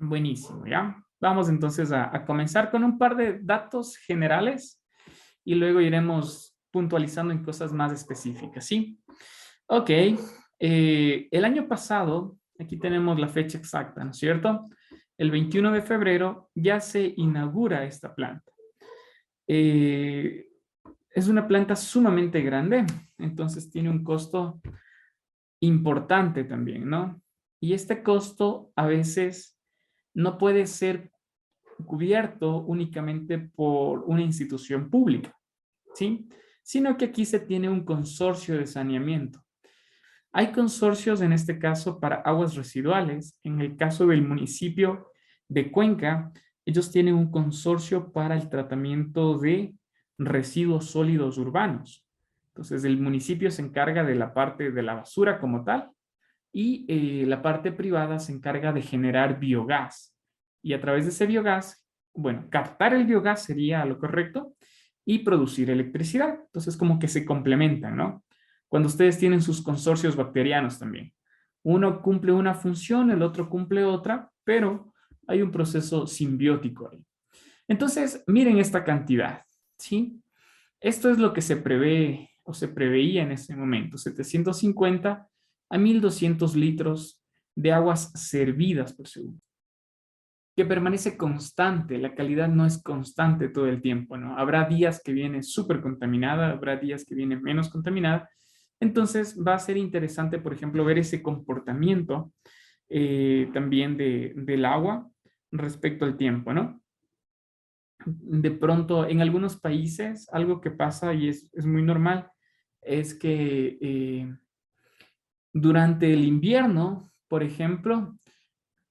Buenísimo, ¿ya? Vamos entonces a comenzar con un par de datos generales y luego iremos puntualizando en cosas más específicas, ¿sí? Ok, el año pasado, aquí tenemos la fecha exacta, ¿no es cierto? El 21 de febrero ya se inaugura esta planta. Eh, es una planta sumamente grande, entonces tiene un costo importante también, ¿no? Y este costo a veces no puede ser cubierto únicamente por una institución pública, ¿sí? Sino que aquí se tiene un consorcio de saneamiento. Hay consorcios en este caso para aguas residuales. En el caso del municipio de Cuenca, ellos tienen un consorcio para el tratamiento de residuos sólidos urbanos. Entonces, el municipio se encarga de la parte de la basura como tal y la parte privada se encarga de generar biogás. Y a través de ese biogás, bueno, captar el biogás sería lo correcto y producir electricidad. Entonces, como que se complementan, ¿no? Cuando ustedes tienen sus consorcios bacterianos también. Uno cumple una función, el otro cumple otra, pero hay un proceso simbiótico ahí. Entonces, miren esta cantidad, ¿sí? Esto es lo que se prevé o se preveía en ese momento, 750 a 1200 litros de aguas servidas por segundo, que permanece constante, la calidad no es constante todo el tiempo, ¿no? Habrá días que viene súper contaminada, habrá días que viene menos contaminada, entonces va a ser interesante, por ejemplo, ver ese comportamiento también del agua respecto al tiempo, ¿no? De pronto, en algunos países, algo que pasa y es muy normal, es que durante el invierno, por ejemplo,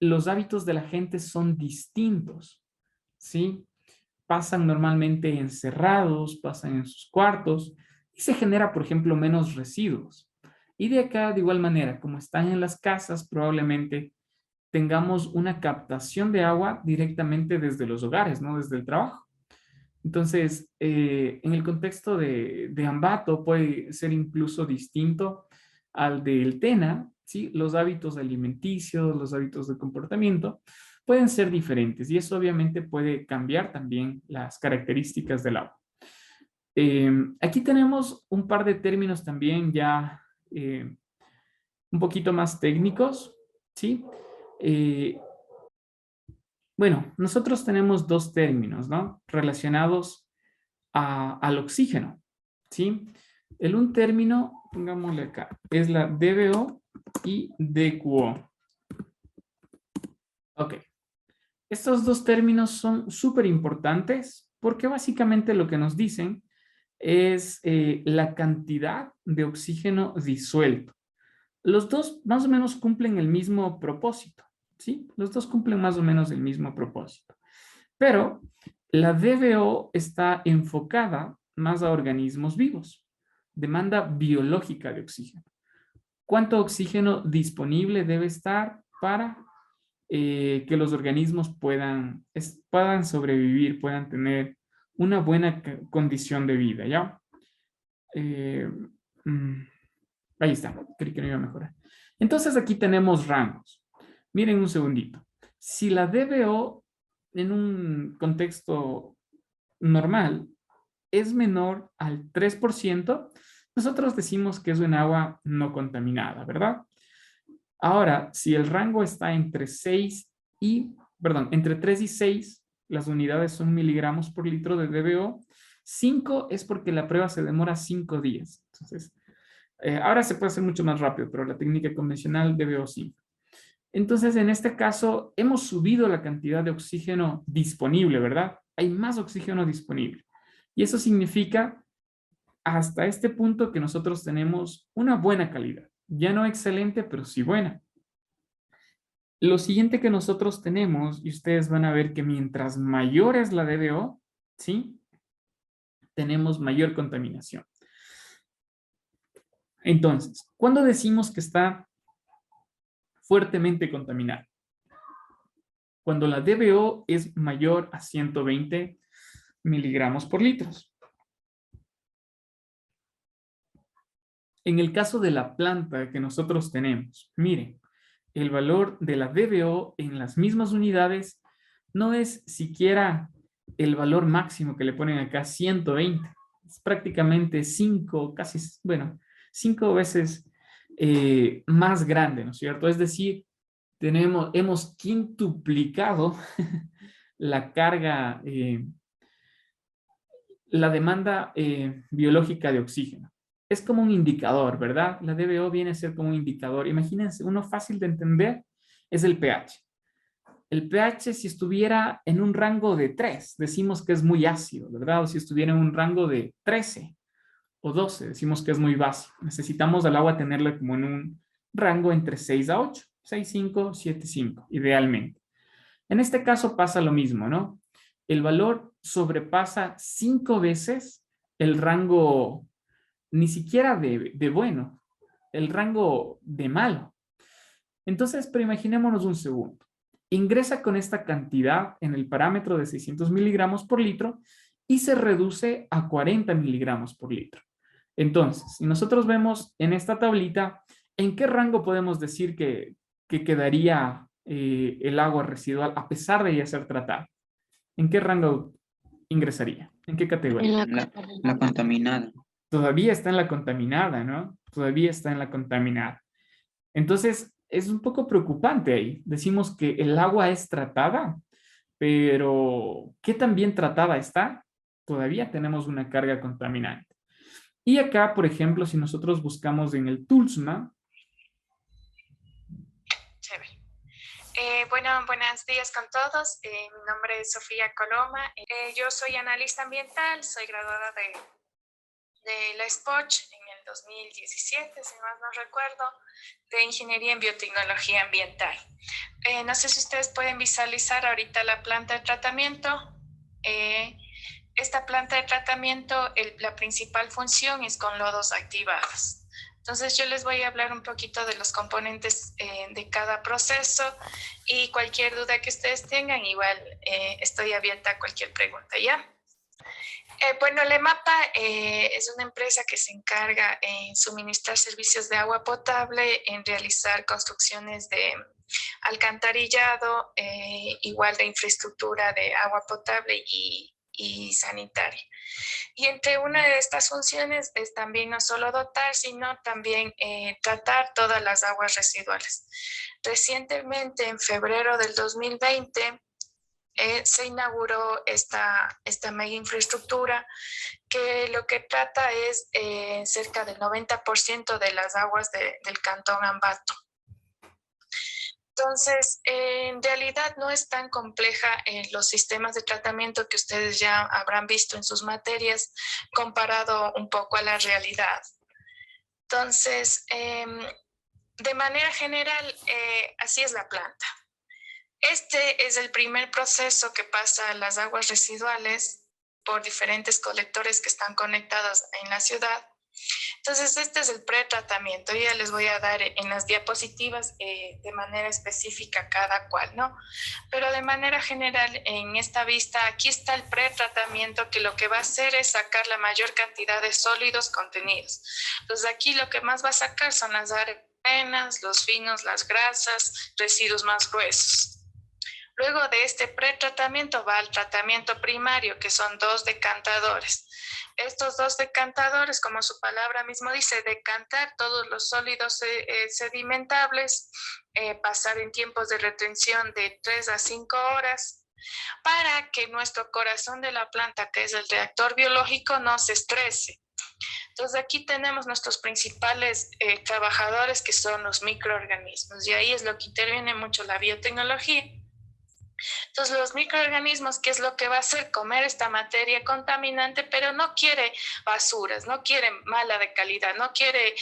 los hábitos de la gente son distintos, ¿sí? Pasan normalmente encerrados, pasan en sus cuartos y se genera, por ejemplo, menos residuos. Y de acá, de igual manera, como están en las casas, probablemente tengamos una captación de agua directamente desde los hogares, ¿no? Desde el trabajo. Entonces, en el contexto de Ambato puede ser incluso distinto al del Tena, ¿sí? Los hábitos alimenticios, los hábitos de comportamiento pueden ser diferentes y eso obviamente puede cambiar también las características del agua. Aquí tenemos un par de términos también ya un poquito más técnicos, ¿sí? Eh, bueno, nosotros tenemos dos términos, ¿no? Relacionados al oxígeno, ¿sí? El un término, pongámosle acá, es la DBO y DQO. Ok, estos dos términos son súper importantes porque básicamente lo que nos dicen es la cantidad de oxígeno disuelto. Los dos más o menos cumplen el mismo propósito, ¿sí? Los dos cumplen más o menos el mismo propósito. Pero la DBO está enfocada más a organismos vivos, demanda biológica de oxígeno. ¿Cuánto oxígeno disponible debe estar para que los organismos puedan sobrevivir, puedan tener una buena condición de vida, ¿ya? Eh, mm, ahí está, creí que no iba a mejorar. Entonces aquí tenemos rangos. Miren un segundito. Si la DBO en un contexto normal es menor al 3%, nosotros decimos que es un agua no contaminada, ¿verdad? Ahora, si el rango está entre 6 y, perdón, entre 3 y 6, las unidades son miligramos por litro de DBO, 5 es porque la prueba se demora 5 días. Entonces, ahora se puede hacer mucho más rápido, pero la técnica convencional DBO 5. Entonces, en este caso, hemos subido la cantidad de oxígeno disponible, ¿verdad? Hay más oxígeno disponible. Y eso significa hasta este punto que nosotros tenemos una buena calidad. Ya no excelente, pero sí buena. Lo siguiente que nosotros tenemos, y ustedes van a ver que mientras mayor es la DBO, ¿sí? Tenemos mayor contaminación. Entonces, ¿cuándo decimos que está fuertemente contaminada? Cuando la DBO es mayor a 120 miligramos por litros. En el caso de la planta que nosotros tenemos, miren, el valor de la DBO en las mismas unidades no es siquiera el valor máximo que le ponen acá, 120. Es prácticamente 5, casi, bueno, 5 veces más grande, ¿no es cierto? Es decir, hemos quintuplicado la carga, la demanda biológica de oxígeno. Es como un indicador, ¿verdad? La DBO viene a ser como un indicador. Imagínense, uno fácil de entender es el pH. El pH, si estuviera en un rango de 3, decimos que es muy ácido, ¿verdad? O si estuviera en un rango de 13 o 12, decimos que es muy básico. Necesitamos al agua tenerla como en un rango entre 6 a 8, 6,5, 7,5, idealmente. En este caso pasa lo mismo, ¿no? El valor sobrepasa 5 veces el rango, ni siquiera de bueno, el rango de malo. Entonces, pero imaginémonos un segundo. Ingresa con esta cantidad en el parámetro de 600 miligramos por litro y se reduce a 40 miligramos por litro. Entonces, si nosotros vemos en esta tablita, ¿en qué rango podemos decir que quedaría el agua residual a pesar de ya ser tratada? ¿En qué rango ingresaría? ¿En qué categoría? La contaminada. Todavía está en la contaminada, ¿no? Todavía está en la contaminada. Entonces, es un poco preocupante ahí. Decimos que el agua es tratada, pero ¿qué tan bien tratada está? Todavía tenemos una carga contaminante. Y acá, por ejemplo, si nosotros buscamos en el TULSMA. Chévere. Bueno, buenos días con todos. Mi nombre es Sofía Coloma. Yo soy analista ambiental, soy graduada de la SPOCH en el 2017, si más no recuerdo, de Ingeniería en Biotecnología Ambiental. No sé si ustedes pueden visualizar ahorita la planta de tratamiento. Esta planta de tratamiento, la principal función es con lodos activados. Entonces yo les voy a hablar un poquito de los componentes de cada proceso y cualquier duda que ustedes tengan, igual estoy abierta a cualquier pregunta, ¿ya? Bueno, Lemapa es una empresa que se encarga en suministrar servicios de agua potable, en realizar construcciones de alcantarillado, igual de infraestructura de agua potable y sanitaria. Y entre una de estas funciones es también no solo dotar, sino también tratar todas las aguas residuales. Recientemente, en febrero del 2020, se inauguró esta mega infraestructura que lo que trata es cerca del 90% de las aguas del cantón Ambato. Entonces, en realidad no es tan compleja los sistemas de tratamiento que ustedes ya habrán visto en sus materias comparado un poco a la realidad. Entonces, de manera general, así es la planta. Este es el primer proceso que pasa a las aguas residuales por diferentes colectores que están conectados en la ciudad. Entonces, este es el pretratamiento. Ya les voy a dar en las diapositivas de manera específica cada cual, ¿no? Pero de manera general, en esta vista, aquí está el pretratamiento, que lo que va a hacer es sacar la mayor cantidad de sólidos contenidos. Entonces, aquí lo que más va a sacar son las arenas, los finos, las grasas, residuos más gruesos. Luego de este pretratamiento va al tratamiento primario, que son 2 decantadores. Estos 2 decantadores, como su palabra mismo dice, decantar todos los sólidos sedimentables, pasar en tiempos de retención de 3 a 5 horas, para que nuestro corazón de la planta, que es el reactor biológico, no se estrese. Entonces aquí tenemos nuestros principales trabajadores, que son los microorganismos, y ahí es lo que interviene mucho la biotecnología. Entonces, los microorganismos, ¿qué es lo que va a hacer? Comer esta materia contaminante, pero no quiere basuras, no quiere mala de calidad, no quiere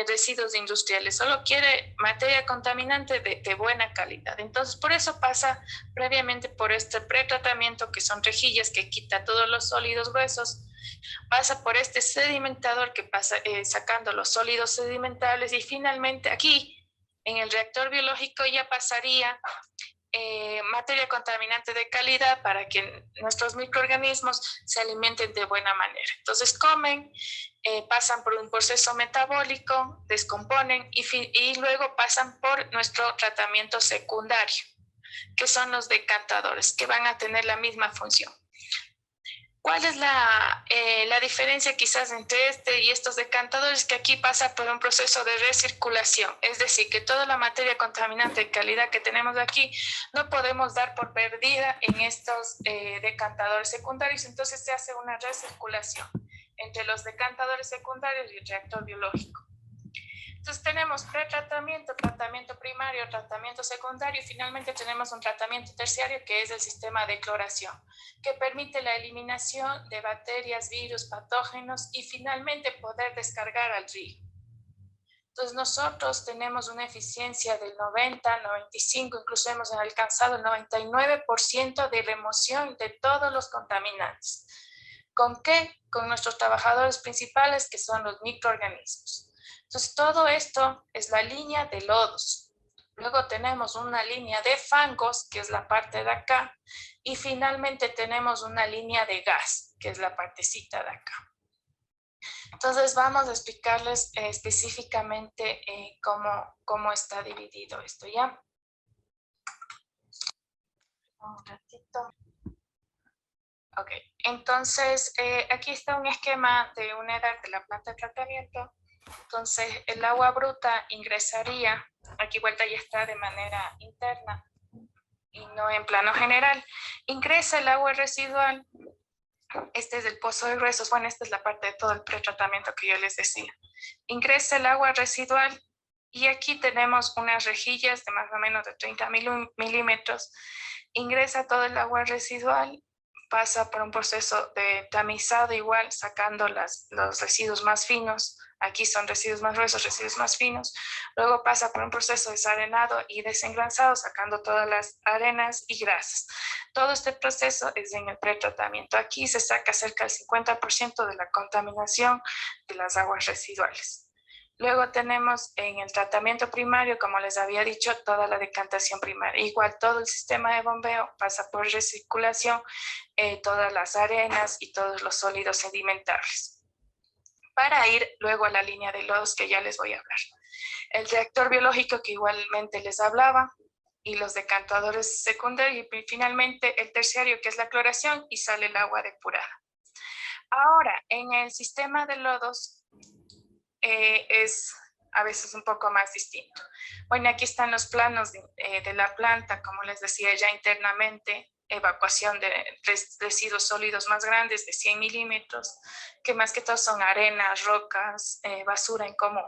residuos industriales, solo quiere materia contaminante de buena calidad. Entonces, por eso pasa previamente por este pretratamiento, que son rejillas que quita todos los sólidos gruesos, pasa por este sedimentador que pasa sacando los sólidos sedimentables, y finalmente aquí en el reactor biológico ya pasaría materia contaminante de calidad para que nuestros microorganismos se alimenten de buena manera. Entonces comen, pasan por un proceso metabólico, descomponen y luego pasan por nuestro tratamiento secundario, que son los decantadores, que van a tener la misma función. ¿Cuál es la diferencia quizás entre este y estos decantadores? Que aquí pasa por un proceso de recirculación, es decir, que toda la materia contaminante de calidad que tenemos aquí no podemos dar por perdida en estos decantadores secundarios, entonces se hace una recirculación entre los decantadores secundarios y el reactor biológico. Entonces tenemos pretratamiento, tratamiento primario, tratamiento secundario y finalmente tenemos un tratamiento terciario que es el sistema de cloración, que permite la eliminación de bacterias, virus, patógenos y finalmente poder descargar al río. Entonces nosotros tenemos una eficiencia del 90, 95, incluso hemos alcanzado el 99% de remoción de todos los contaminantes. ¿Con qué? Con nuestros trabajadores principales que son los microorganismos. Entonces, todo esto es la línea de lodos. Luego tenemos una línea de fangos, que es la parte de acá. Y finalmente tenemos una línea de gas, que es la partecita de acá. Entonces, vamos a explicarles específicamente cómo está dividido esto, ¿ya? Un ratito. Ok, entonces aquí está un esquema de una edad de la planta de tratamiento. Entonces, el agua bruta ingresaría, aquí vuelta ya está de manera interna y no en plano general. Ingresa el agua residual. Este es el pozo de gruesos. Bueno, esta es la parte de todo el pretratamiento que yo les decía. Ingresa el agua residual y aquí tenemos unas rejillas de más o menos de 30 milímetros. Ingresa todo el agua residual, pasa por un proceso de tamizado igual, sacando los residuos más finos. Aquí son residuos más gruesos, residuos más finos. Luego pasa por un proceso de desarenado y desengrasado, sacando todas las arenas y grasas. Todo este proceso es en el pretratamiento. Aquí se saca cerca del 50% de la contaminación de las aguas residuales. Luego tenemos en el tratamiento primario, como les había dicho, toda la decantación primaria. Igual todo el sistema de bombeo pasa por recirculación, todas las arenas y todos los sólidos sedimentarios, para ir luego a la línea de lodos que ya les voy a hablar. El reactor biológico que igualmente les hablaba y los decantadores secundarios y finalmente el terciario que es la cloración y sale el agua depurada. Ahora, en el sistema de lodos es a veces un poco más distinto. Bueno, aquí están los planos de la planta, como les decía ya internamente, evacuación de residuos sólidos más grandes de 100 milímetros, que más que todo son arenas, rocas, basura en común.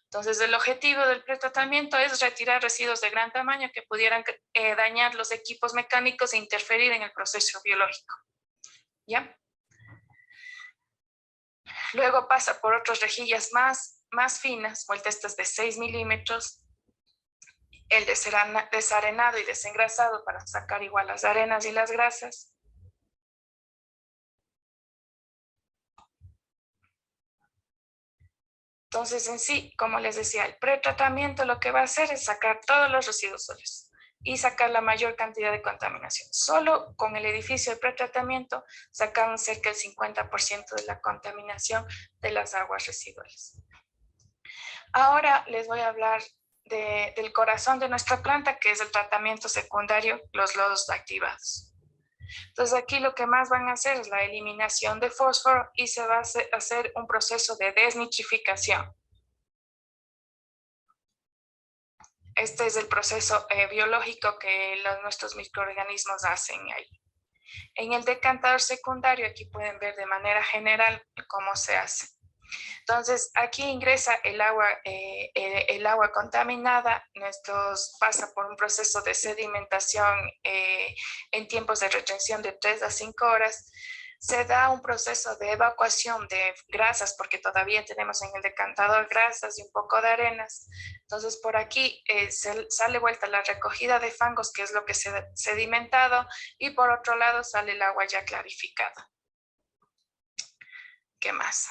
Entonces, el objetivo del pretratamiento es retirar residuos de gran tamaño que pudieran dañar los equipos mecánicos e interferir en el proceso biológico. ¿Ya? Luego pasa por otras rejillas más finas, vueltas estas de 6 milímetros, el desarenado y desengrasado para sacar igual las arenas y las grasas. Entonces, en sí, como les decía, el pretratamiento lo que va a hacer es sacar todos los residuos sólidos y sacar la mayor cantidad de contaminación. Solo con el edificio de pretratamiento sacamos cerca del 50% de la contaminación de las aguas residuales. Ahora les voy a hablar del corazón de nuestra planta, que es el tratamiento secundario, los lodos activados. Entonces aquí lo que más van a hacer es la eliminación de fósforo y se va a hacer un proceso de desnitrificación. Este es el proceso biológico que nuestros microorganismos hacen ahí. En el decantador secundario, aquí pueden ver de manera general cómo se hace. Entonces, aquí ingresa el agua contaminada, pasa por un proceso de sedimentación en tiempos de retención de 3 a 5 horas. Se da un proceso de evacuación de grasas, porque todavía tenemos en el decantador grasas y un poco de arenas. Entonces, por aquí sale vuelta la recogida de fangos, que es lo que se ha sedimentado, y por otro lado sale el agua ya clarificada. ¿Qué más?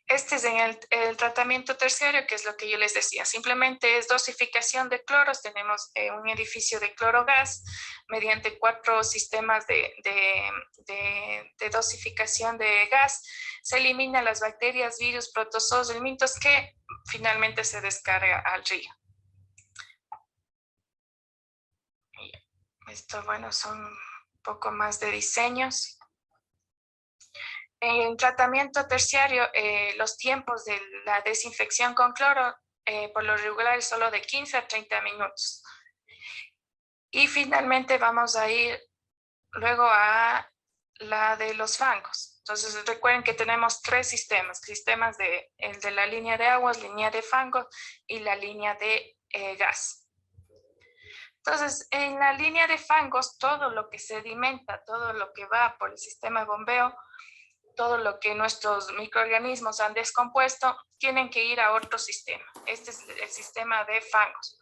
Este es en el tratamiento terciario, que es lo que yo les decía. Simplemente es dosificación de cloros. Tenemos un edificio de clorogas mediante 4 sistemas de dosificación de gas. Se eliminan las bacterias, virus, protozoos, elementos que finalmente se descarga al río. Esto, bueno, son un poco más de diseños. En tratamiento terciario, los tiempos de la desinfección con cloro, por lo regular, es solo de 15 a 30 minutos. Y finalmente vamos a ir luego a la de los fangos. Entonces, recuerden que tenemos 3 sistemas. Sistemas el de la línea de aguas, línea de fangos y la línea de gas. Entonces, en la línea de fangos, todo lo que sedimenta, todo lo que va por el sistema de bombeo, todo lo que nuestros microorganismos han descompuesto, tienen que ir a otro sistema. Este es el sistema de fangos.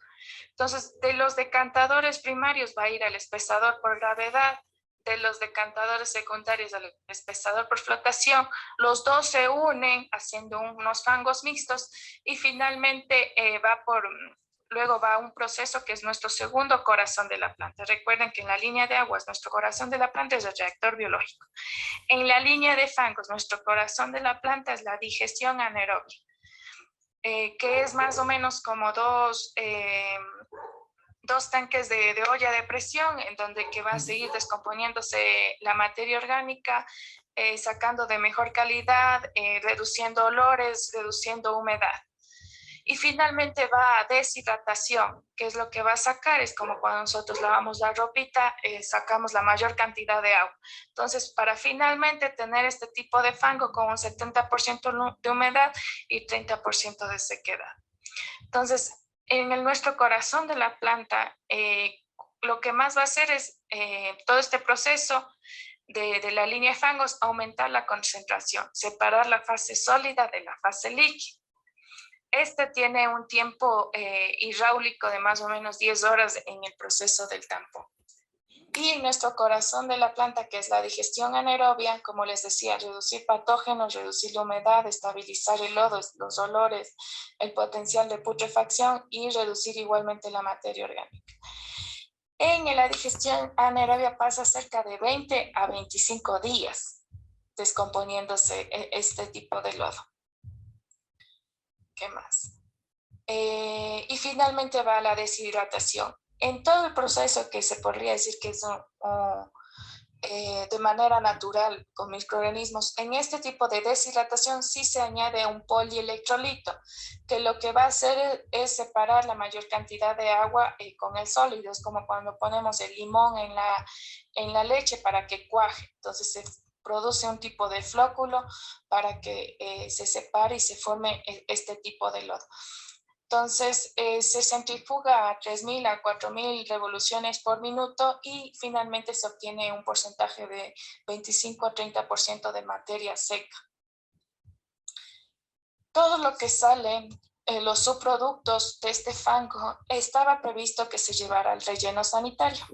Entonces, de los decantadores primarios va a ir al espesador por gravedad, de los decantadores secundarios al espesador por flotación. Los dos se unen haciendo unos fangos mixtos y finalmente luego va un proceso que es nuestro segundo corazón de la planta. Recuerden que en la línea de aguas, nuestro corazón de la planta es el reactor biológico. En la línea de fangos, nuestro corazón de la planta es la digestión anaerobia, que es más o menos como dos tanques de olla de presión, en donde que va a seguir descomponiéndose la materia orgánica, sacando de mejor calidad, reduciendo olores, reduciendo humedad. Y finalmente va a deshidratación, que es lo que va a sacar, es como cuando nosotros lavamos la ropita, sacamos la mayor cantidad de agua. Entonces, para finalmente tener este tipo de fango con un 70% de humedad y 30% de sequedad. Entonces, en nuestro corazón de la planta, lo que más va a hacer es todo este proceso de la línea de fangos, aumentar la concentración, separar la fase sólida de la fase líquida. Este tiene un tiempo hidráulico de más o menos 10 horas en el proceso del tampón. Y en nuestro corazón de la planta, que es la digestión anaerobia, como les decía, reducir patógenos, reducir la humedad, estabilizar el lodo, los olores, el potencial de putrefacción y reducir igualmente la materia orgánica. En la digestión anaerobia pasa cerca de 20 a 25 días descomponiéndose este tipo de lodo. ¿Qué más? Y finalmente va a la deshidratación. En todo el proceso, que se podría decir que es de manera natural con microorganismos, en este tipo de deshidratación sí se añade un polielectrolito, que lo que va a hacer es separar la mayor cantidad de agua con el sólido. Es como cuando ponemos el limón en la leche para que cuaje. Entonces se produce un tipo de flóculo para que se separe y se forme este tipo de lodo. Entonces, se centrifuga a 3.000 a 4.000 revoluciones por minuto y finalmente se obtiene un porcentaje de 25 a 30% de materia seca. Todo lo que sale, los subproductos de este fango, estaba previsto que se llevara al relleno sanitario.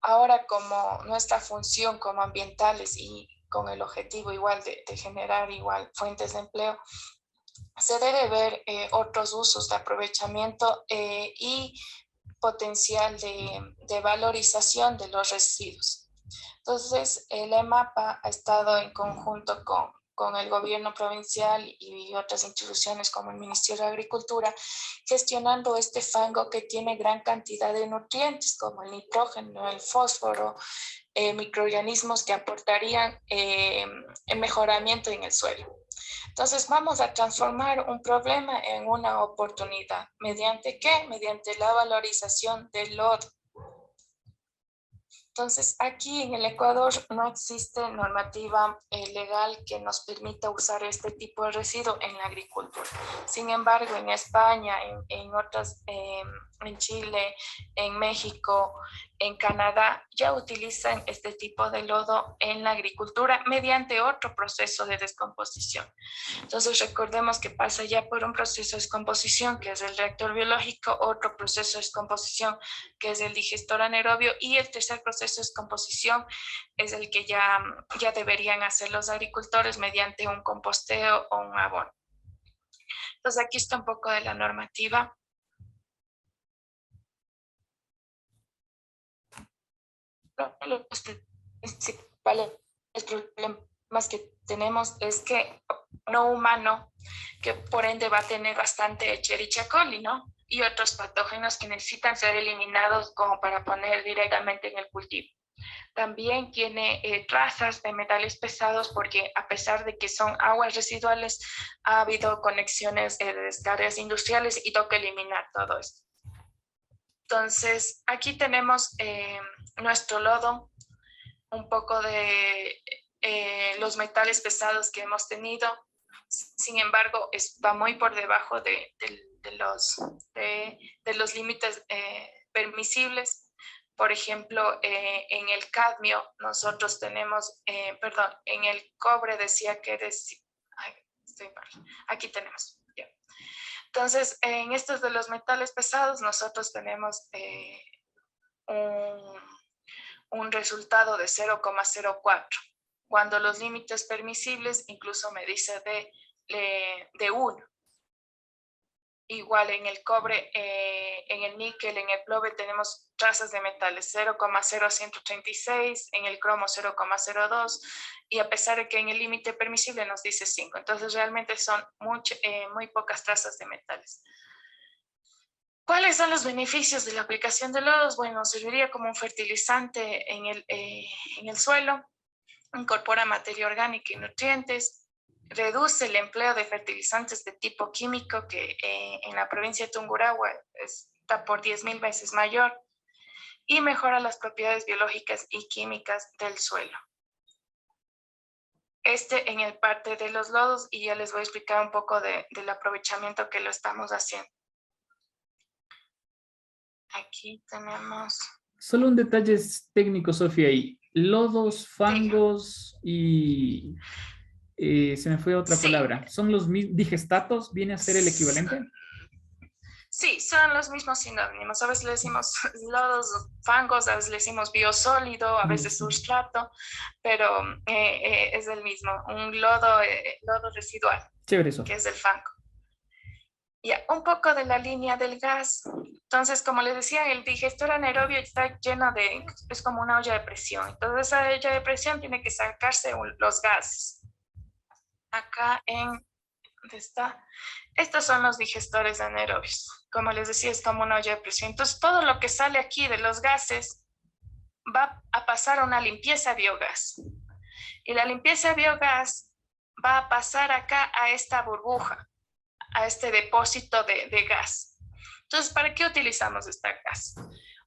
Ahora, como nuestra función como ambientales y con el objetivo igual de generar igual fuentes de empleo, se debe ver otros usos de aprovechamiento y potencial de valorización de los residuos. Entonces, el EMAPA ha estado en conjunto con el gobierno provincial y otras instituciones como el Ministerio de Agricultura, gestionando este fango que tiene gran cantidad de nutrientes como el nitrógeno, el fósforo, microorganismos que aportarían mejoramiento en el suelo. Entonces vamos a transformar un problema en una oportunidad. ¿Mediante qué? Mediante la valorización del lodo. Entonces aquí en el Ecuador no existe normativa legal que nos permita usar este tipo de residuo en la agricultura. Sin embargo, en España, en otras en Chile, en México, en Canadá, ya utilizan este tipo de lodo en la agricultura mediante otro proceso de descomposición. Entonces recordemos que pasa ya por un proceso de descomposición, que es el reactor biológico, otro proceso de descomposición, que es el digestor anaerobio, y el tercer proceso de descomposición es el que ya deberían hacer los agricultores mediante un composteo o un abono. Entonces aquí está un poco de la normativa. Los principales problemas que tenemos es que no humano, que por ende va a tener bastante Escherichia coli, ¿no? Y otros patógenos que necesitan ser eliminados como para poner directamente en el cultivo. También tiene trazas de metales pesados porque a pesar de que son aguas residuales, ha habido conexiones de descargas industriales y toca eliminar todo esto. Entonces, aquí tenemos nuestro lodo, un poco de los metales pesados que hemos tenido. Sin embargo, va muy por debajo de los límites permisibles. Por ejemplo, en el cadmio nosotros tenemos, en el cobre decía que aquí tenemos. Yeah. Entonces, en estos de los metales pesados nosotros tenemos un resultado de 0,04, cuando los límites permisibles incluso me dice de 1. Igual en el cobre, en el níquel, en el plobe tenemos trazas de metales 0,0136, en el cromo 0,02 y a pesar de que en el límite permisible nos dice 5. Entonces realmente son muy pocas trazas de metales. ¿Cuáles son los beneficios de la aplicación de lodos? Bueno, serviría como un fertilizante en el suelo, incorpora materia orgánica y nutrientes, reduce el empleo de fertilizantes de tipo químico que en la provincia de Tungurahua está por 10.000 veces mayor y mejora las propiedades biológicas y químicas del suelo. En el parte de los lodos y ya les voy a explicar un poco del aprovechamiento que lo estamos haciendo. Aquí tenemos... Solo un detalle técnico, Sofía, ahí. Lodos, fangos y... se me fue otra palabra. ¿Son los digestatos? ¿Viene a ser el equivalente? Sí, son los mismos sinónimos. A veces le decimos lodos, fangos, a veces le decimos biosólido, a veces sustrato, pero es el mismo. Un lodo residual, chévere eso, que es el fango. Ya, un poco de la línea del gas. Entonces, como les decía, el digestor anaerobio está lleno es como una olla de presión. Entonces, esa olla de presión tiene que sacarse los gases. Acá ¿dónde está? Estos son los digestores anaerobios. Como les decía, es como una olla de presión. Entonces, todo lo que sale aquí de los gases va a pasar a una limpieza biogás. Y la limpieza biogás va a pasar acá a esta burbuja, a este depósito de gas. Entonces, ¿para qué utilizamos esta gas?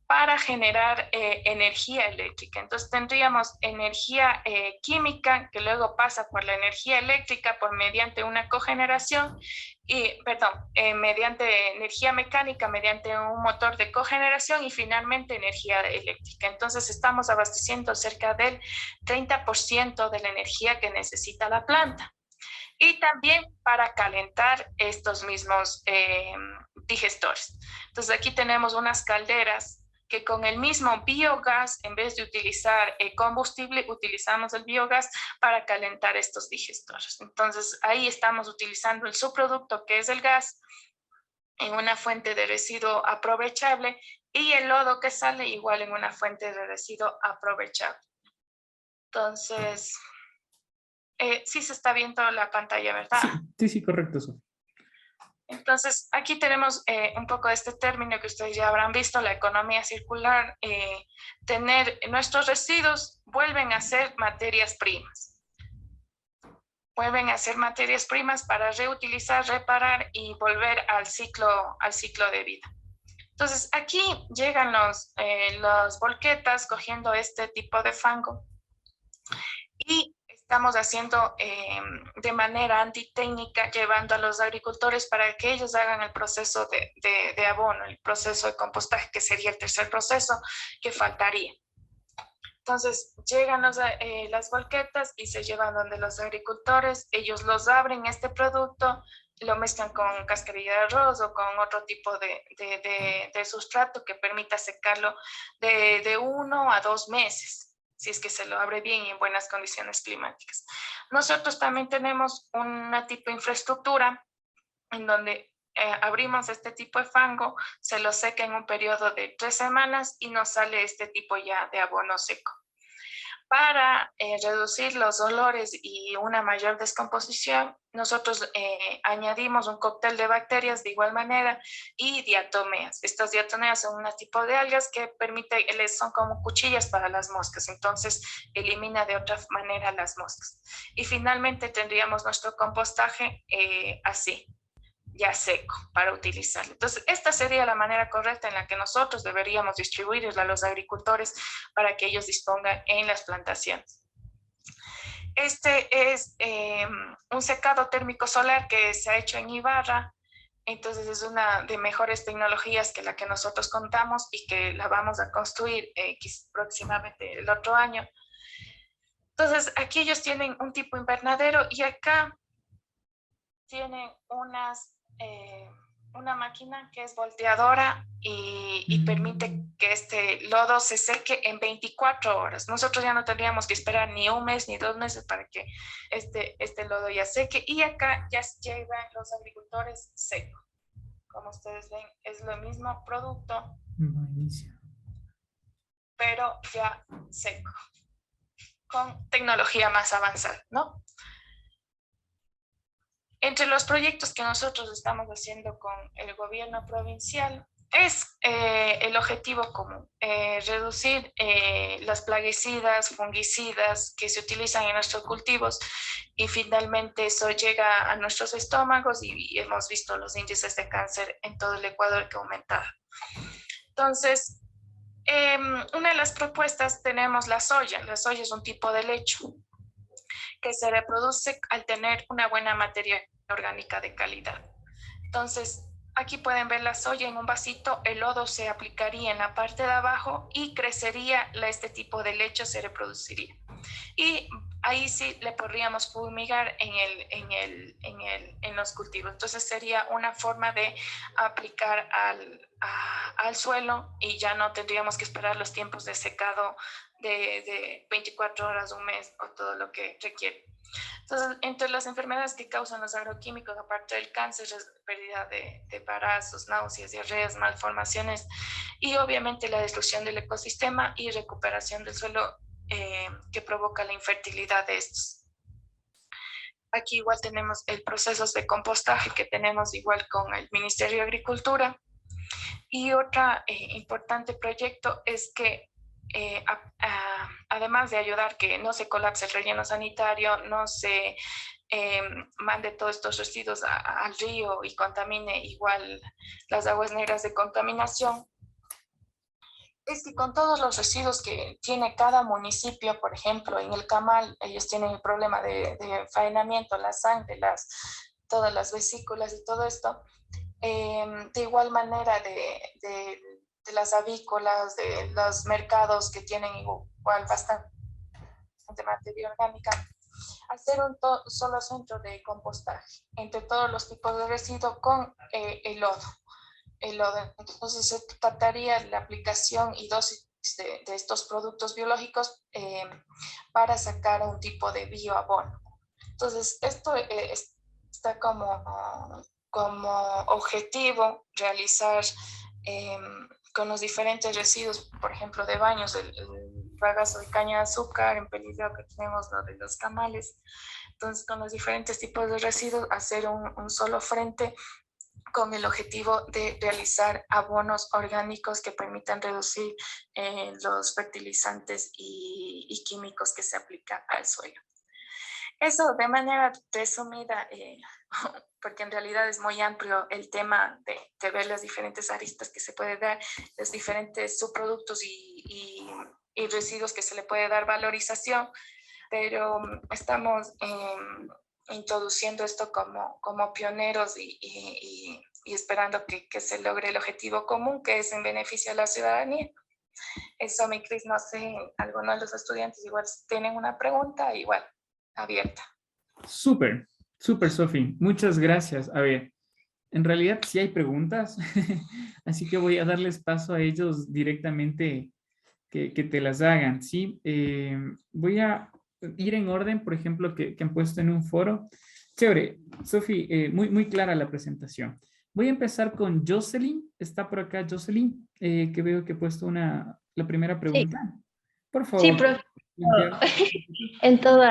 Para generar energía eléctrica. Entonces tendríamos energía química que luego pasa por la energía eléctrica mediante una cogeneración mediante energía mecánica, mediante un motor de cogeneración y finalmente energía eléctrica. Entonces estamos abasteciendo cerca del 30% de la energía que necesita la planta. Y también para calentar estos mismos digestores. Entonces aquí tenemos unas calderas que con el mismo biogás, en vez de utilizar combustible, utilizamos el biogás para calentar estos digestores. Entonces ahí estamos utilizando el subproducto que es el gas en una fuente de residuo aprovechable y el lodo que sale igual en una fuente de residuo aprovechable. Entonces... sí se está viendo la pantalla, ¿verdad? Sí, correcto, Sofía. Entonces, aquí tenemos un poco de este término que ustedes ya habrán visto, la economía circular. Tener nuestros residuos vuelven a ser materias primas. Vuelven a ser materias primas para reutilizar, reparar y volver al ciclo de vida. Entonces, aquí llegan los volquetas cogiendo este tipo de fango y estamos haciendo de manera antitécnica, llevando a los agricultores para que ellos hagan el proceso de abono, el proceso de compostaje, que sería el tercer proceso que faltaría. Entonces llegan las volquetas y se llevan donde los agricultores, ellos los abren este producto, lo mezclan con cascarilla de arroz o con otro tipo de sustrato que permita secarlo de 1 a 2 meses, si es que se lo abre bien y en buenas condiciones climáticas. Nosotros también tenemos una tipo de infraestructura en donde abrimos este tipo de fango, se lo seca en un periodo de 3 semanas y nos sale este tipo ya de abono seco. Para reducir los olores y una mayor descomposición, nosotros añadimos un cóctel de bacterias de igual manera y diatomeas. Estas diatomeas son un tipo de algas que son como cuchillas para las moscas, entonces elimina de otra manera las moscas. Y finalmente tendríamos nuestro compostaje así, ya seco, para utilizarlo. Entonces, esta sería la manera correcta en la que nosotros deberíamos distribuirla a los agricultores para que ellos dispongan en las plantaciones. Este es un secado térmico solar que se ha hecho en Ibarra. Entonces, es una de mejores tecnologías que la que nosotros contamos y que la vamos a construir próximamente el otro año. Entonces, aquí ellos tienen un tipo invernadero y acá tienen una máquina que es volteadora y permite que este lodo se seque en 24 horas. Nosotros ya no tendríamos que esperar ni 1 mes ni 2 meses para que este lodo ya seque, y acá ya llegan los agricultores seco. Como ustedes ven, es lo mismo producto, pero ya seco, con tecnología más avanzada, ¿no? Entre los proyectos que nosotros estamos haciendo con el gobierno provincial es el objetivo común, reducir las plaguicidas, fungicidas que se utilizan en nuestros cultivos, y finalmente eso llega a nuestros estómagos y hemos visto los índices de cáncer en todo el Ecuador que aumentan. Entonces, una de las propuestas tenemos la soya. La soya es un tipo de lecho que se reproduce al tener una buena materia orgánica de calidad. Entonces, aquí pueden ver la soya en un vasito, el lodo se aplicaría en la parte de abajo y crecería este tipo de lecho, se reproduciría. Y ahí sí le podríamos fumigar en los cultivos. Entonces sería una forma de aplicar al suelo y ya no tendríamos que esperar los tiempos de secado de 24 horas, 1 mes o todo lo que requiere. Entonces, entre las enfermedades que causan los agroquímicos, aparte del cáncer, es pérdida de embarazos, náuseas, diarreas, malformaciones y obviamente la destrucción del ecosistema y recuperación del suelo que provoca la infertilidad de estos. Aquí igual tenemos el proceso de compostaje que tenemos igual con el Ministerio de Agricultura. Y otro importante proyecto es que además de ayudar que no se colapse el relleno sanitario, no se mande todos estos residuos al río y contamine igual las aguas negras de contaminación, es que con todos los residuos que tiene cada municipio, por ejemplo, en el Camal, ellos tienen el problema de enfaenamiento, la sangre, todas las vesículas y todo esto, de igual manera de las avícolas, de los mercados que tienen igual bastante materia orgánica, hacer un solo centro de compostaje entre todos los tipos de residuos con el lodo. Entonces se trataría la aplicación y dosis de estos productos biológicos para sacar un tipo de bioabono. Entonces esto está como objetivo realizar con los diferentes residuos, por ejemplo, de baños, el bagazo de caña de azúcar, en peligro que tenemos lo de los camales. Entonces, con los diferentes tipos de residuos, hacer un solo frente con el objetivo de realizar abonos orgánicos que permitan reducir los fertilizantes y químicos que se aplican al suelo. Eso de manera resumida, porque en realidad es muy amplio el tema de ver las diferentes aristas que se puede dar, los diferentes subproductos y residuos que se le puede dar valorización. pero estamos introduciendo esto como pioneros y esperando que se logre el objetivo común, que es en beneficio de la ciudadanía. Eso, mi Cris, no sé, algunos de los estudiantes igual tienen una pregunta, igual, abierta. Súper, súper, Sofi. Muchas gracias. A ver, en realidad sí hay preguntas, así que voy a darles paso a ellos directamente que te las hagan, ¿sí? Voy a ir en orden, por ejemplo, que han puesto en un foro. Chévere, Sofi, muy clara la presentación. Voy a empezar con Jocelyn. Está por acá Jocelyn, que veo que ha puesto la primera Sí, pregunta. Por sí, favor. profe. En todo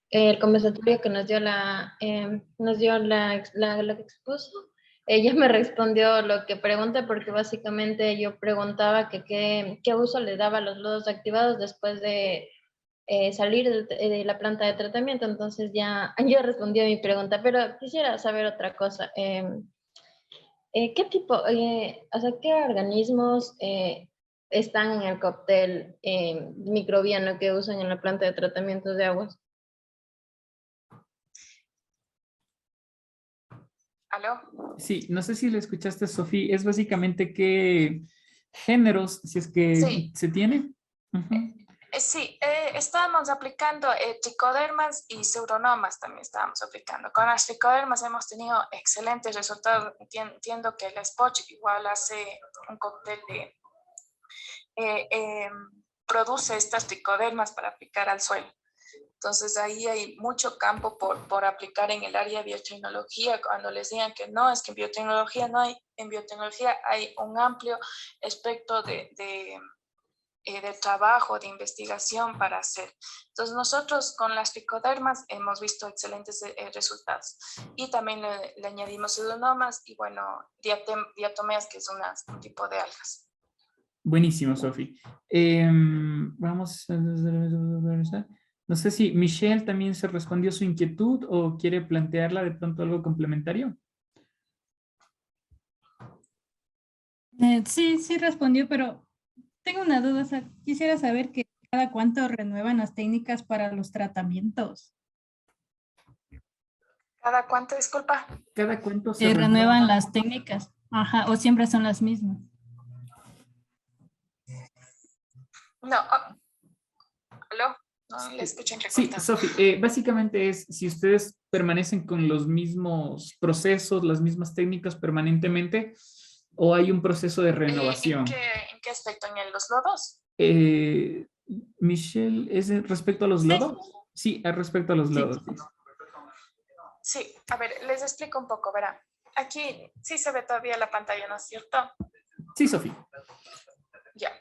el conversatorio que nos dio la que expuso, ella me respondió lo que pregunté, porque básicamente yo preguntaba que qué uso le daba a los lodos activados después de salir de la planta de tratamiento. Entonces ya yo respondí a mi pregunta, pero quisiera saber otra cosa. ¿Qué tipo, o sea, qué organismos están en el cóctel microbiano que usan en la planta de tratamiento de aguas? ¿Aló? Sí, no sé si lo escuchaste, Sofía. Es básicamente qué géneros, si es que Sí. se tiene. Ujú. Sí, estábamos aplicando tricodermas y pseudonomas también estábamos aplicando. Con las tricodermas hemos tenido excelentes resultados. Entiendo que el Spotch igual hace un cóctel de... produce estas tricodermas para aplicar al suelo. Entonces ahí hay mucho campo por aplicar en el área de biotecnología. Cuando les digan que no, es que en biotecnología no hay, en biotecnología hay un amplio espectro de trabajo, de investigación para hacer. Entonces nosotros con las tricodermas hemos visto excelentes resultados. Y también le añadimos pseudonomas y bueno, diatomeas, que es un tipo de algas. Buenísimo, Sofi. Vamos a... No sé si Michelle también se respondió su inquietud o quiere plantearla de pronto algo complementario. Sí, sí respondió, pero tengo una duda. O sea, quisiera saber que cada cuánto renuevan las técnicas para los tratamientos. ¿Cada cuánto, disculpa? ¿Cada cuánto se Renuevan las técnicas. Ajá, o siempre son las mismas. No. ¿Aló? No le escucho Sí, entrecortado. Sofi, básicamente es si ustedes permanecen con los mismos procesos, las mismas técnicas permanentemente, o hay un proceso de renovación. ¿En qué aspecto? ¿En los lodos? Michelle, ¿es respecto a los Sí. lodos? Sí, respecto a los Sí. lodos. Sí, a ver, les explico un poco, verá. Aquí sí se ve todavía la pantalla, ¿no es cierto? Sí, Sofi. Ya.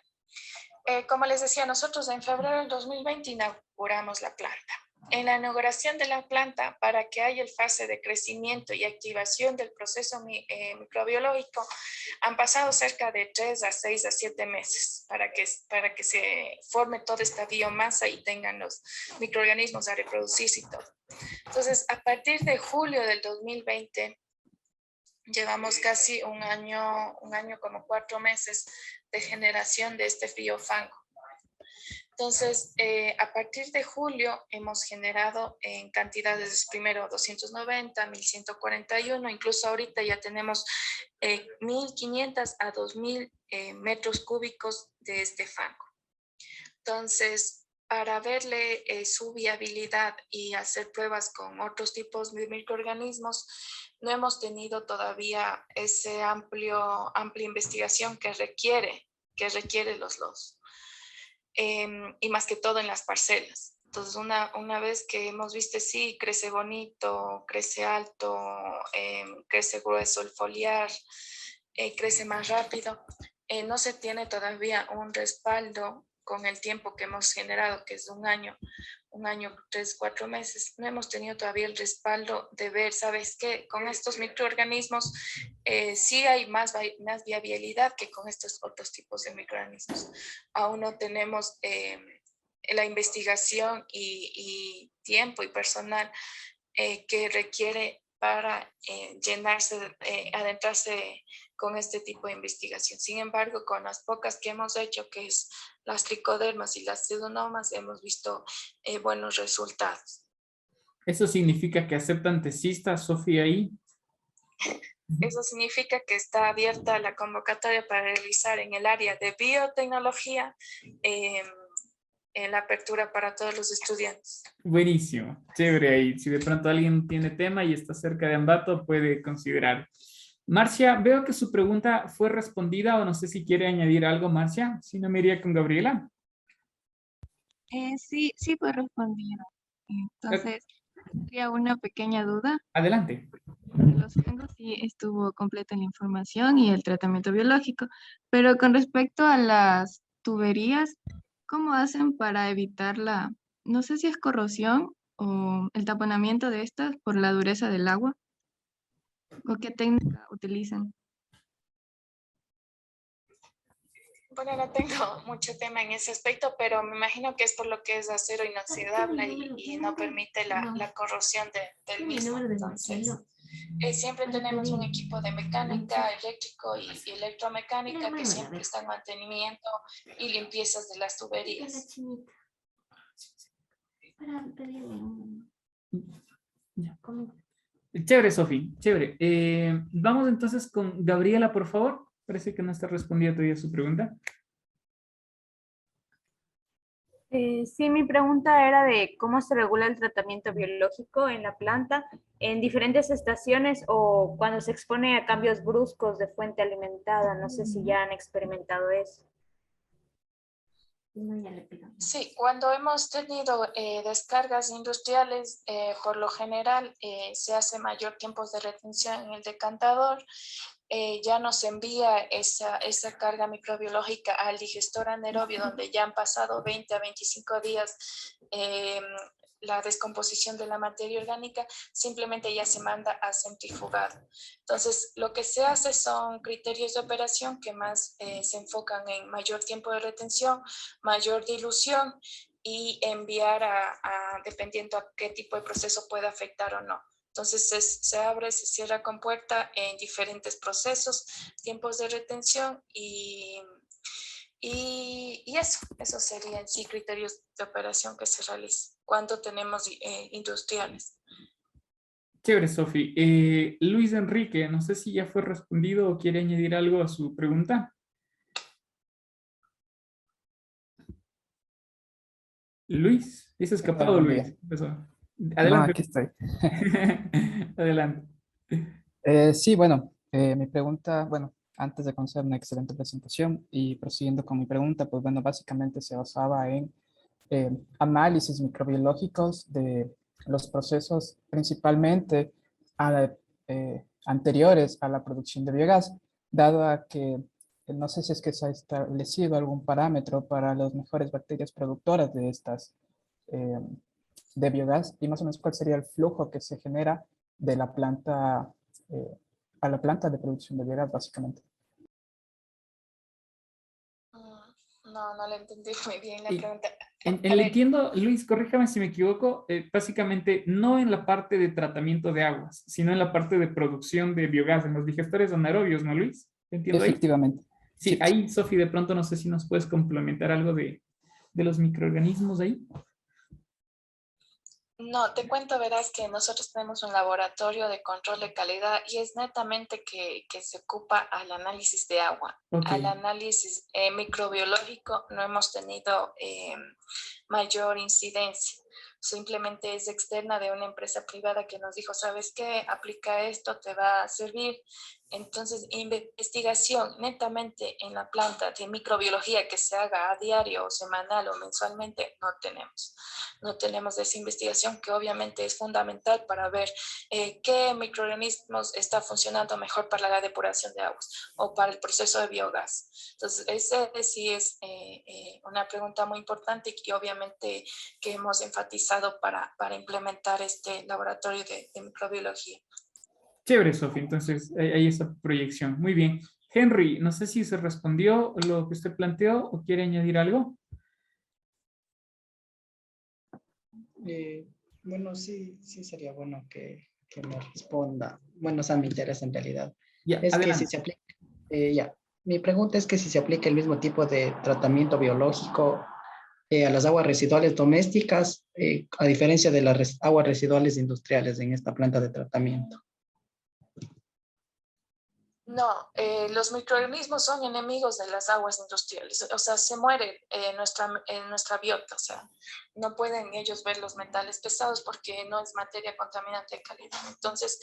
Como les decía, nosotros en febrero del 2020 inauguramos la planta. En la inauguración de la planta, para que haya el fase de crecimiento y activación del proceso microbiológico, han pasado cerca de 3 a 6 a 7 meses para que se forme toda esta biomasa y tengan los microorganismos a reproducirse y todo. Entonces, a partir de julio del 2020, llevamos casi un año como 4 meses de generación de este biofango. Entonces, a partir de julio hemos generado en cantidades primero 290, 1141, incluso ahorita ya tenemos 1500 a 2000 metros cúbicos de este fango. Entonces, para verle su viabilidad y hacer pruebas con otros tipos de microorganismos, no hemos tenido todavía ese amplia investigación que requiere los lodos. Y más que todo en las parcelas. Entonces, una vez que hemos visto, sí, crece bonito, crece alto, crece grueso el foliar, crece más rápido, no se tiene todavía un respaldo con el tiempo que hemos generado, que es un año, 3, 4 meses, no hemos tenido todavía el respaldo de ver, ¿sabes qué? Con estos microorganismos sí hay más viabilidad que con estos otros tipos de microorganismos. Aún no tenemos la investigación y tiempo y personal que requiere para adentrarse con este tipo de investigación. Sin embargo, con las pocas que hemos hecho, que es las tricodermas y las pseudomonas, hemos visto buenos resultados. ¿Eso significa que aceptan tesistas, Sofía, ahí? Eso significa que está abierta la convocatoria para realizar en el área de biotecnología la apertura para todos los estudiantes. Buenísimo, chévere ahí. Si de pronto alguien tiene tema y está cerca de Ambato, puede considerar. Marcia, veo que su pregunta fue respondida o no sé si quiere añadir algo, Marcia. Si no, me iría con Gabriela. Sí, sí fue respondido. Entonces, tendría una pequeña duda. Adelante. Los hongos sí estuvo completa la información y el tratamiento biológico, pero con respecto a las tuberías, ¿cómo hacen para evitar no sé si es corrosión o el taponamiento de estas por la dureza del agua? ¿O qué técnica utilizan? Bueno, no tengo mucho tema en ese aspecto, pero me imagino que es por lo que es acero inoxidable y no permite la corrosión del mismo. Entonces, siempre tenemos un equipo de mecánica, eléctrico y electromecánica que siempre está en mantenimiento y limpiezas de las tuberías. Chévere, Sofi, chévere. Vamos entonces con Gabriela, por favor. Parece que no está respondida todavía su pregunta. Sí, mi pregunta era de cómo se regula el tratamiento biológico en la planta en diferentes estaciones o cuando se expone a cambios bruscos de fuente alimentada. No sé si ya han experimentado eso. Sí, cuando hemos tenido descargas industriales, por lo general se hace mayor tiempo de retención en el decantador. Ya nos envía esa carga microbiológica al digestor anaerobio, donde ya han pasado 20 a 25 días la descomposición de la materia orgánica, simplemente ya se manda a centrifugar. Entonces, lo que se hace son criterios de operación que más se enfocan en mayor tiempo de retención, mayor dilución y enviar dependiendo a qué tipo de proceso puede afectar o no. Entonces se abre, se cierra con puerta en diferentes procesos, tiempos de retención y eso sería en sí criterios de operación que se realizan cuando tenemos industriales. Chévere, Sofi. Luis Enrique, no sé si ya fue respondido o quiere añadir algo a su pregunta. Luis, es escapado, Luis. No, Adelante. aquí estoy. Adelante. Sí, bueno, mi pregunta, bueno, antes de conocer una excelente presentación y prosiguiendo con mi pregunta, pues bueno, básicamente se basaba en análisis microbiológicos de los procesos principalmente anteriores a la producción de biogás, dado a que no sé si es que se ha establecido algún parámetro para las mejores bacterias productoras de estas eh, de biogás y más o menos cuál sería el flujo que se genera de la planta a la planta de producción de biogás, básicamente. No le entendí muy bien la pregunta. Le entiendo, Luis, corríjame si me equivoco, básicamente no en la parte de tratamiento de aguas, sino en la parte de producción de biogás, en los digestores anaerobios, ¿no, Luis? ¿Entiendo ahí? Efectivamente. Sí, Sí. ahí, Sofi, de pronto no sé si nos puedes complementar algo de los microorganismos ahí. No, te cuento, verás que nosotros tenemos un laboratorio de control de calidad y es netamente que se ocupa al análisis de agua. Okay. Al análisis microbiológico no hemos tenido mayor incidencia. Simplemente es externa de una empresa privada que nos dijo, ¿sabes qué? Aplica esto, te va a servir. Entonces, investigación netamente en la planta de microbiología que se haga a diario o semanal o mensualmente, no tenemos. No tenemos esa investigación que obviamente es fundamental para ver qué microorganismos está funcionando mejor para la depuración de aguas o para el proceso de biogás. Entonces, ese sí es una pregunta muy importante y obviamente que hemos enfatizado para implementar este laboratorio de microbiología. Chévere, Sofía. Entonces, hay esa proyección. Muy bien. Henry, no sé si se respondió lo que usted planteó o quiere añadir algo. Bueno, sí sería bueno que me responda. Bueno, o sea, me interesa en realidad. Ya, Es adelante. que si se aplica Ya, mi pregunta es que si se aplica el mismo tipo de tratamiento biológico a las aguas residuales domésticas, a diferencia de las aguas residuales industriales en esta planta de tratamiento. No, los microorganismos son enemigos de las aguas industriales, o sea, se muere nuestra biota, o sea, no pueden ellos ver los metales pesados porque no es materia contaminante de calidad. Entonces,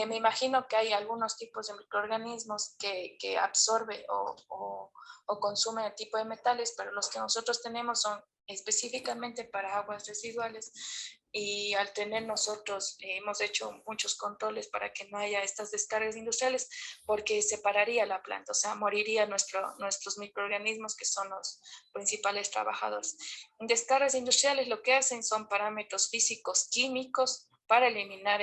me imagino que hay algunos tipos de microorganismos que absorben o consumen el tipo de metales, pero los que nosotros tenemos son específicamente para aguas residuales. Y al tener nosotros, hemos hecho muchos controles para que no haya estas descargas industriales, porque separaría la planta, o sea, moriría nuestros microorganismos que son los principales trabajadores. En descargas industriales lo que hacen son parámetros físicos, químicos, para eliminar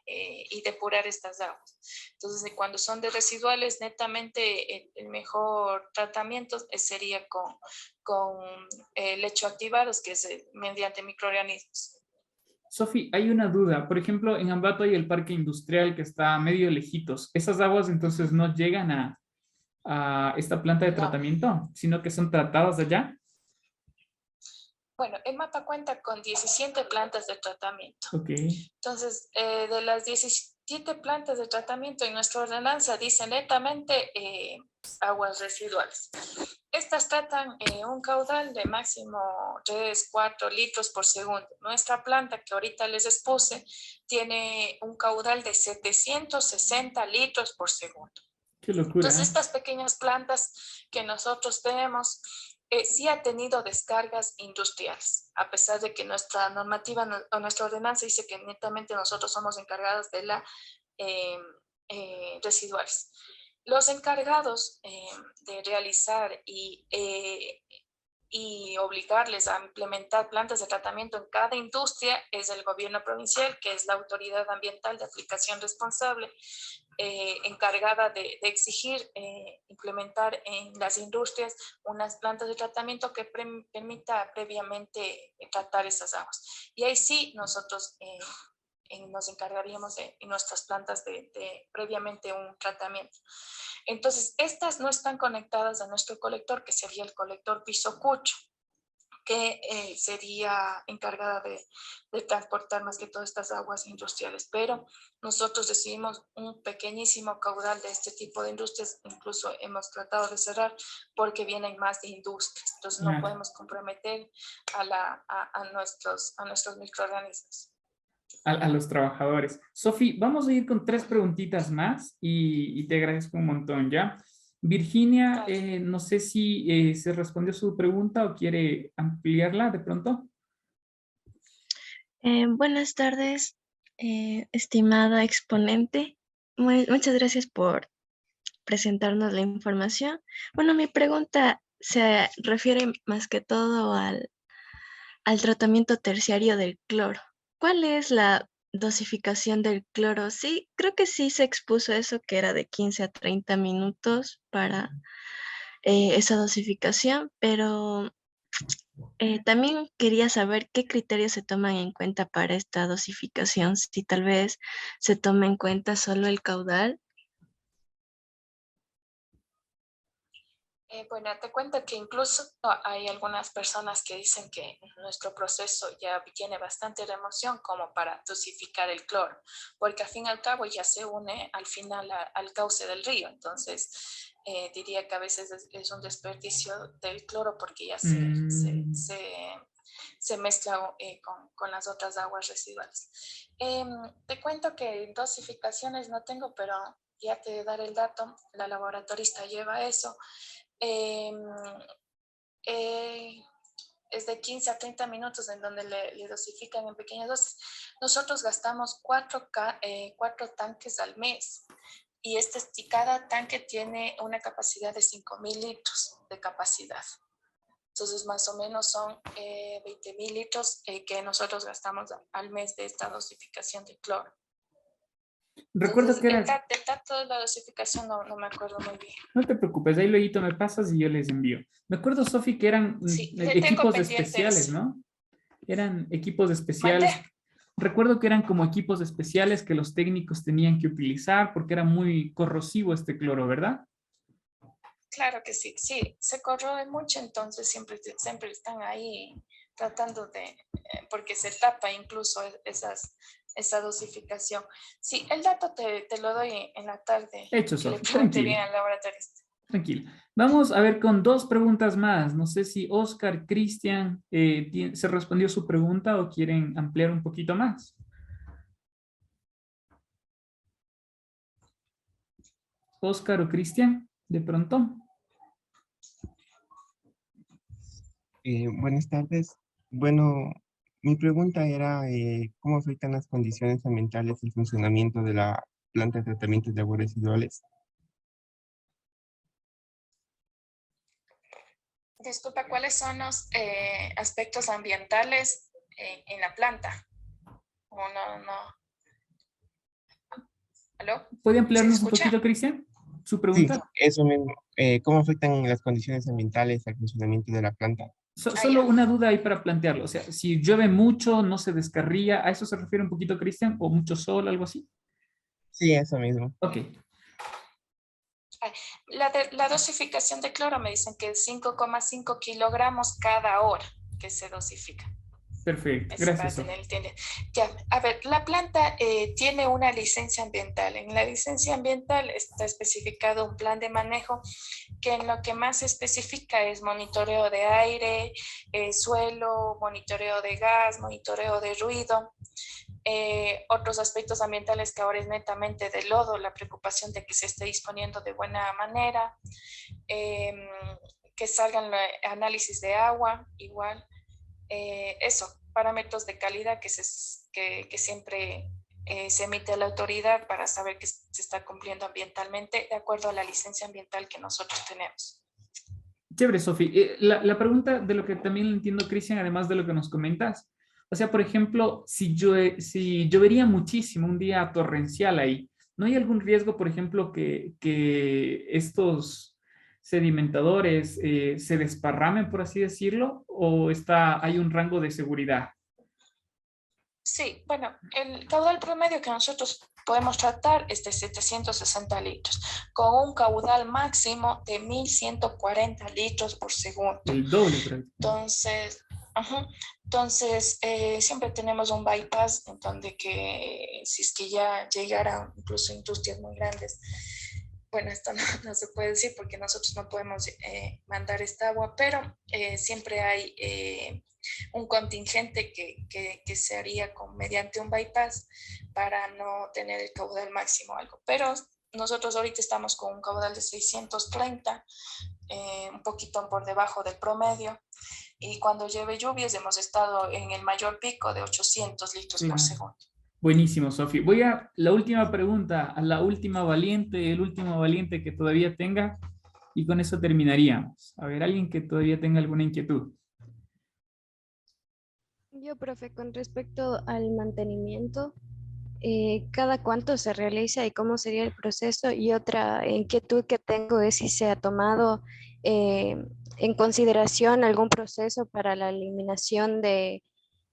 y depurar estas aguas. Entonces, cuando son de residuales, netamente el mejor tratamiento sería con lechoactivados, que es mediante microorganismos. Sofi, hay una duda. Por ejemplo, en Ambato hay el parque industrial que está medio lejitos. ¿Esas aguas entonces no llegan a esta planta de tratamiento, sino que son tratadas allá? Bueno, el mapa cuenta con 17 plantas de tratamiento. Ok. Entonces, de las 17 plantas de tratamiento en nuestra ordenanza dice netamente aguas residuales. Estas tratan un caudal de máximo 3, 4 litros por segundo. Nuestra planta que ahorita les expuse tiene un caudal de 760 litros por segundo. Qué locura. Entonces, estas pequeñas plantas que nosotros tenemos sí ha tenido descargas industriales, a pesar de que nuestra normativa o nuestra ordenanza dice que netamente nosotros somos encargados de la residuales. Los encargados de realizar y obligarles a implementar plantas de tratamiento en cada industria es el gobierno provincial, que es la autoridad ambiental de aplicación responsable, encargada de exigir implementar en las industrias unas plantas de tratamiento que permita previamente tratar esas aguas. Y ahí sí nosotros nos encargaríamos en nuestras plantas de previamente un tratamiento. Entonces, estas no están conectadas a nuestro colector, que sería el colector Pisocucho, que sería encargada de transportar más que todas estas aguas industriales. Pero nosotros recibimos un pequeñísimo caudal de este tipo de industrias, incluso hemos tratado de cerrar porque vienen más de industrias. Entonces no podemos comprometer a nuestros microorganismos. A los trabajadores. Sofi, vamos a ir con 3 preguntitas más y te agradezco un montón, ¿ya? Virginia, no sé si se respondió su pregunta o quiere ampliarla de pronto. Buenas tardes, estimada exponente. Muchas gracias por presentarnos la información. Bueno, mi pregunta se refiere más que todo al tratamiento terciario del cloro. ¿Cuál es la dosificación del cloro? Sí, creo que sí se expuso eso, que era de 15 a 30 minutos para esa dosificación, pero también quería saber qué criterios se toman en cuenta para esta dosificación, si tal vez se toma en cuenta solo el caudal. Bueno, te cuento que incluso hay algunas personas que dicen que nuestro proceso ya tiene bastante remoción como para dosificar el cloro, porque al fin y al cabo ya se une al final al cauce del río. Entonces, diría que a veces es un desperdicio del cloro porque ya se mezcla con las otras aguas residuales. Te cuento que dosificaciones no tengo, pero ya te daré el dato. La laboratorista lleva eso. Es de 15 a 30 minutos en donde le dosifican en pequeñas dosis. Nosotros gastamos 4 tanques al mes y cada tanque tiene una capacidad de 5,000 litros de capacidad. Entonces, más o menos son 20,000 litros que nosotros gastamos al mes de esta dosificación de cloro. Recuerdo que era... El dato de la dosificación no me acuerdo muy bien. No te preocupes, ahí luego me pasas y yo les envío. Me acuerdo, Sofi, que eran equipos especiales, ¿no? Eran equipos especiales. ¿Mande? Recuerdo que eran como equipos especiales que los técnicos tenían que utilizar porque era muy corrosivo este cloro, ¿verdad? Claro que sí, sí, se corroe mucho, entonces siempre están ahí tratando de, porque se tapa incluso esa dosificación. Sí, el dato te lo doy en la tarde. Hecho, Que le Sofi, pregunte tranquilo. bien al laboratorio. Tranquilo. Vamos a ver con 2 preguntas más. No sé si Oscar, Cristian, se respondió su pregunta o quieren ampliar un poquito más. Oscar o Cristian, de pronto. Buenas tardes. Bueno, mi pregunta era ¿cómo afectan las condiciones ambientales el funcionamiento de la planta de tratamiento de aguas residuales? Disculpa, ¿cuáles son los aspectos ambientales en la planta? ¿O no? ¿Aló? ¿Puede ¿Se ampliarnos un escucha? poquito, Cristian, su Sí, pregunta? eso mismo. ¿Cómo afectan las condiciones ambientales al funcionamiento de la planta? Solo ya. una duda ahí para plantearlo. O sea, si llueve mucho, no se descarría. ¿A eso se refiere un poquito, Cristian? ¿O mucho sol, algo así? Sí, eso mismo. Ok. La dosificación de cloro me dicen que es 5,5 kilogramos cada hora que se dosifica. Perfecto. Es para Gracias, Sofi. tener el ya, a ver, la planta tiene una licencia ambiental. En la licencia ambiental está especificado un plan de manejo que en lo que más se especifica es monitoreo de aire, suelo, monitoreo de gas, monitoreo de ruido. Otros aspectos ambientales que ahora es netamente de lodo, la preocupación de que se esté disponiendo de buena manera, que salgan análisis de agua, igual. Eso, parámetros de calidad que siempre se emite a la autoridad para saber que se está cumpliendo ambientalmente de acuerdo a la licencia ambiental que nosotros tenemos. Chévere, Sofi. La pregunta de lo que también entiendo, Cristian, además de lo que nos comentas, o sea, por ejemplo, si llovería muchísimo un día torrencial ahí, ¿no hay algún riesgo, por ejemplo, que estos sedimentadores se desparramen, por así decirlo, o hay un rango de seguridad? Sí, bueno, el caudal promedio que nosotros podemos tratar es de 760 litros, con un caudal máximo de 1140 litros por segundo. El doble, prácticamente. Entonces, siempre tenemos un bypass en donde que si es que ya llegara incluso industrias muy grandes, bueno, esto no se puede decir porque nosotros no podemos mandar esta agua, pero siempre hay un contingente que se haría mediante un bypass para no tener el caudal máximo o algo. Pero nosotros ahorita estamos con un caudal de 630, un poquito por debajo del promedio. Y cuando lleve lluvias hemos estado en el mayor pico de 800 litros por segundo. Buenísimo, Sofi. Voy a la última pregunta, a la última valiente, el último valiente que todavía tenga, y con eso terminaríamos. A ver, alguien que todavía tenga alguna inquietud. Yo, profe, con respecto al mantenimiento, ¿cada cuánto se realiza y cómo sería el proceso? Y otra inquietud que tengo es si se ha tomado en consideración algún proceso para la eliminación de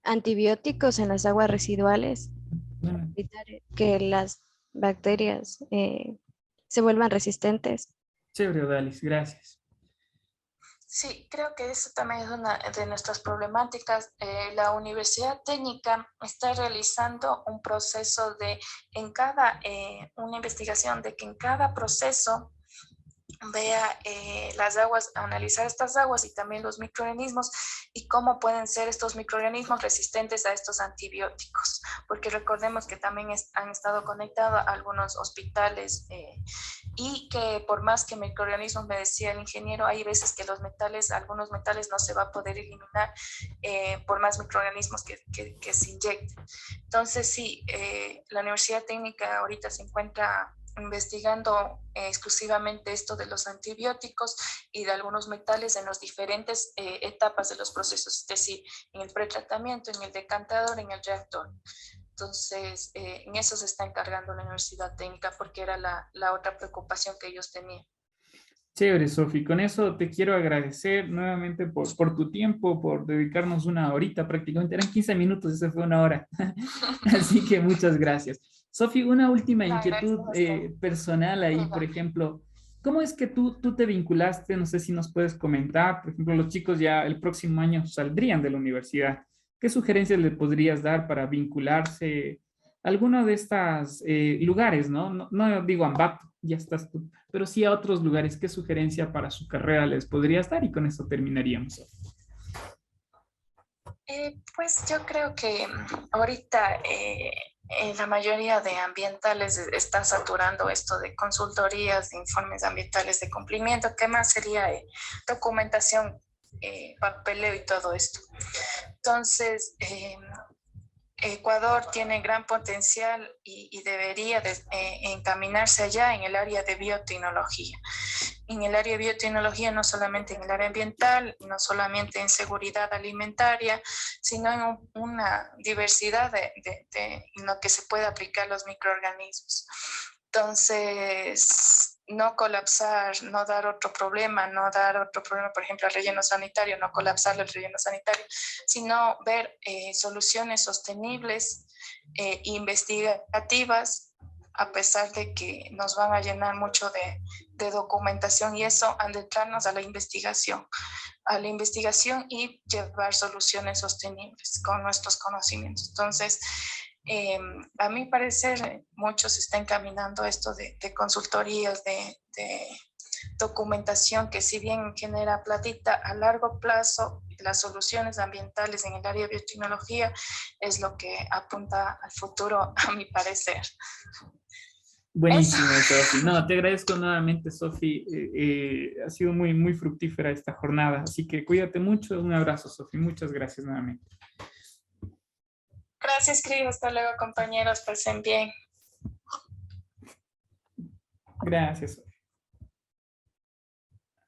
antibióticos en las aguas residuales, para evitar que las bacterias se vuelvan resistentes. Chévere, Odalis, gracias. Sí, creo que eso también es una de nuestras problemáticas. La Universidad Técnica está realizando un proceso una investigación de que en cada proceso vea las aguas, analizar estas aguas y también los microorganismos y cómo pueden ser estos microorganismos resistentes a estos antibióticos, porque recordemos que también han estado conectados a algunos hospitales y que por más que microorganismos, me decía el ingeniero, hay veces que algunos metales no se va a poder eliminar por más microorganismos que se inyecten. Entonces sí, la Universidad Técnica ahorita se encuentra investigando exclusivamente esto de los antibióticos y de algunos metales en las diferentes etapas de los procesos, es decir, en el pretratamiento, en el decantador, en el reactor. Entonces, en eso se está encargando la Universidad Técnica porque era la otra preocupación que ellos tenían. Chévere, Sofi. Con eso te quiero agradecer nuevamente por tu tiempo, por dedicarnos una horita prácticamente. Eran 15 minutos, eso fue una hora. Así que muchas gracias. Sofi, una última inquietud personal ahí, por ejemplo, ¿Cómo es que tú te vinculaste? No sé si nos puedes comentar. Por ejemplo, los chicos ya el próximo año saldrían de la universidad. ¿Qué sugerencias le podrías dar para vincularse a alguno de estos lugares, ¿no? No digo Ambato, ya estás tú, pero sí a otros lugares. ¿Qué sugerencia para su carrera les podrías dar? Y con eso terminaríamos. Pues yo creo que ahorita la mayoría de ambientales está saturando esto de consultorías, de informes ambientales de cumplimiento. ¿Qué más sería documentación, papeleo y todo esto? Entonces, Ecuador tiene gran potencial y debería encaminarse allá en el área de biotecnología. En el área de biotecnología, no solamente en el área ambiental, no solamente en seguridad alimentaria, sino en una diversidad en lo que se puede aplicar los microorganismos. Entonces, no colapsar, no dar otro problema, por ejemplo, al relleno sanitario, no colapsar el relleno sanitario, sino ver soluciones sostenibles, investigativas, a pesar de que nos van a llenar mucho de documentación, y eso, adentrarnos a la investigación y llevar soluciones sostenibles con nuestros conocimientos. Entonces, a mi parecer, muchos están encaminando esto de consultorías, de documentación, que si bien genera platita, a largo plazo las soluciones ambientales en el área de biotecnología es lo que apunta al futuro, a mi parecer. Buenísimo, Sofi. No, te agradezco nuevamente, Sofi. Ha sido muy, muy fructífera esta jornada. Así que cuídate mucho. Un abrazo, Sofi. Muchas gracias nuevamente. Gracias, Cris. Hasta luego, compañeros. Pasen bien. Gracias, Sofi.